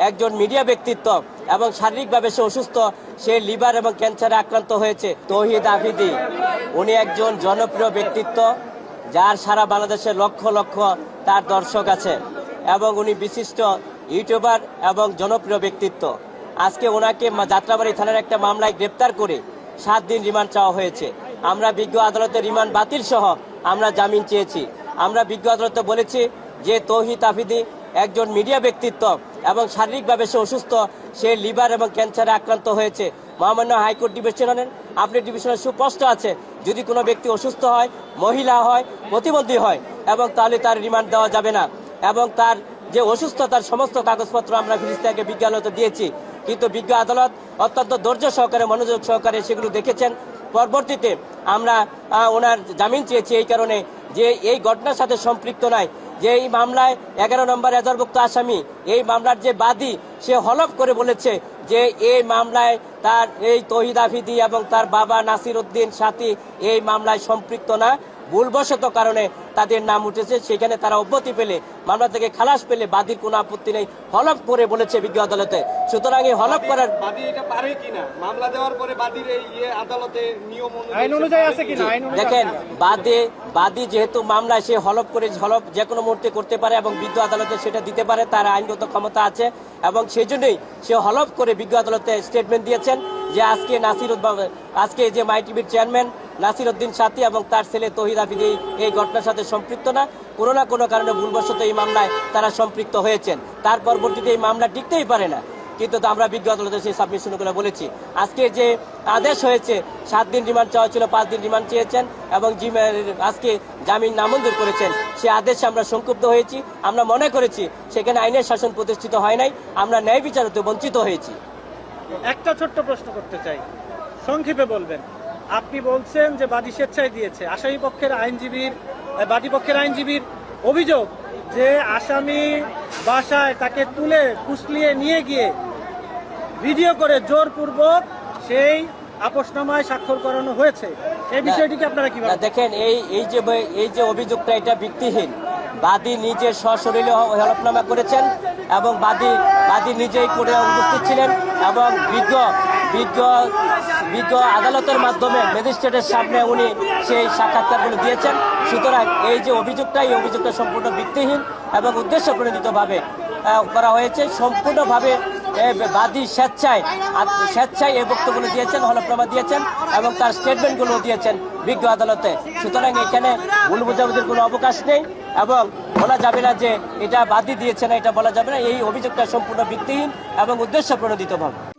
একজন মিডিয়া ব্যক্তিত্ব এবং শারীরিকভাবে সে অসুস্থ, সে লিভার এবং ক্যান্সারে আক্রান্ত হয়েছে। তৌহিদ আফ্রিদি উনি একজন জনপ্রিয় ব্যক্তিত্ব, যার সারা বাংলাদেশে লক্ষ লক্ষ তার দর্শক আছে এবং উনি বিশিষ্ট ইউটিউবার এবং জনপ্রিয় ব্যক্তিত্ব। আজকে ওনাকে যাত্রাবাড়ি থানার একটা মামলায় গ্রেপ্তার করে 7 দিন রিমান্ড চাওয়া হয়েছে। আমরা বিজ্ঞ আদালতের রিমান্ড বাতিল সহ আমরা জামিন চেয়েছি। আমরা বিজ্ঞ আদালতে বলেছি যে তৌহিদ আফ্রিদি একজন মিডিয়া ব্যক্তিত্ব এবং শারীরিকভাবে সে অসুস্থ, সে লিভার এবং ক্যান্সারে আক্রান্ত হয়েছে। মহামান্য হাইকোর্ট ডিভিশনের আপনি ডিভিশনের সুস্পষ্ট আছে, যদি কোনো ব্যক্তি অসুস্থ হয়, মহিলা হয়, প্রতিবন্ধী হয় এবং তাহলে তার রিমান্ড দেওয়া যাবে না। এবং তার যে অসুস্থতার সমস্ত কাগজপত্র আমরা ফিরিস্তাকে বিজ্ঞ আদালতে দিয়েছি, কিন্তু বিজ্ঞ আদালত অত্যন্ত ধৈর্য সহকারে, মনোযোগ সহকারে সেগুলো দেখেছেন। পরবর্তীতে আমরা ওনার জামিন চেয়েছি এই কারণে যে এই ঘটনার সাথে সম্পৃক্ত নয়, যে এই মামলায় 11 নম্বর এজাহারভুক্ত আসামি, এই মামলার যে বাদী, সে হলফ করে বলেছে যে এই মামলায় তার এই তৌহিদ আফ্রিদি এবং তার বাবা নাসির উদ্দিন সাথী এই মামলায় সম্পৃক্ত না, ভুলবশত কারণে তাদের নাম উঠেছে, সেখানে তারা অব্যাহতি পেলে, মামলা থেকে খালাস পেলে বাদীর কোনো আপত্তি নেই, হলফ করে বলেছে বিজ্ঞ আদালতে। সুতরাং এই হলফ করার মামলা দেওয়ার পরে বাদীর এই আদালতে নিয়ম অনুযায়ী আছে কিনা, দেখেন বাদী যেহেতু মামলায় সে হলফ করে, হলফ যে কোনো মুহূর্তে করতে পারে এবং বিজ্ঞ আদালতে সেটা দিতে পারে, তার আইনগত ক্ষমতা আছে এবং সেই জন্যই সে হলফ করে বিজ্ঞ আদালতে স্টেটমেন্ট দিয়েছেন যে আজকে যে মাই টিভির চেয়ারম্যান নাসির উদ্দিন সাথী এবং তার ছেলে তৌহিদ আফ্রিদি এই ঘটনার সাথে সম্পৃক্ত না, কোনো না কোনো কারণে ভুলবশত এই মামলায় তারা সম্পৃক্ত হয়েছেন। তার পরবর্তীতে এই মামলা টিকতেই পারে না, কিন্তু আমরা বিজ্ঞ আদালতে সেই সাবমিশনগুলো বলেছি। আজকে যে আদেশ হয়েছে 7 দিন রিমান্ড চাওয়া ছিল, 5 দিন রিমান্ড চেয়েছেন এবং আজকে জামিন নামঞ্জুর করেছেন, সে আদেশে আমরা সংক্ষুব্ধ হয়েছি। আমরা মনে করেছি সেখানে আইনের শাসন প্রতিষ্ঠিত হয় নাই, আমরা ন্যায় বিচার হতে বঞ্চিত হয়েছি। একটা ছোট্ট প্রশ্ন করতে চাই, সংক্ষেপে বলবেন। আপনি বলছেন যে বাদী স্বেচ্ছায় দিয়েছে, আসামি পক্ষের বাদী পক্ষের আইনজীবীর অভিযোগ যে আসামি বাসায় তাকে তুলে ফুসলিয়ে নিয়ে গিয়ে ভিডিও করে জোরপূর্বক সেই আপোসনামায় স্বাক্ষর করানো হয়েছে, এই বিষয়টিকে আপনারা কি বলেন? দেখেন, এই যে অভিযোগটা, এটা ভিত্তিহীন। বাদী নিজে সশরীরে হলফনামা করেছেন এবং বাদী নিজেই করে উপস্থিত ছিলেন এবং বিজ্ঞ আদালতের মাধ্যমে ম্যাজিস্ট্রেটের সামনে উনি সেই সাক্ষাৎকারগুলো দিয়েছেন। সুতরাং এই যে অভিযোগটা, এই অভিযোগটা সম্পূর্ণ ভিত্তিহীন এবং উদ্দেশ্য প্রণোদিতভাবে করা হয়েছে। সম্পূর্ণভাবে বাদী স্বেচ্ছায় এই বক্তব্যগুলো দিয়েছেন, হলফনামা দিয়েছেন এবং তার স্টেটমেন্টগুলো দিয়েছেন বিজ্ঞ আদালতে। সুতরাং এখানে ভুল বোঝাবুঝির কোনো অবকাশ নেই এবং বলা যাবে না যে এটা বাদী দিয়েছে না, এটা বলা যাবে না। এই অভিযোগটা সম্পূর্ণ ভিত্তিহীন এবং উদ্দেশ্য প্রণোদিতভাবে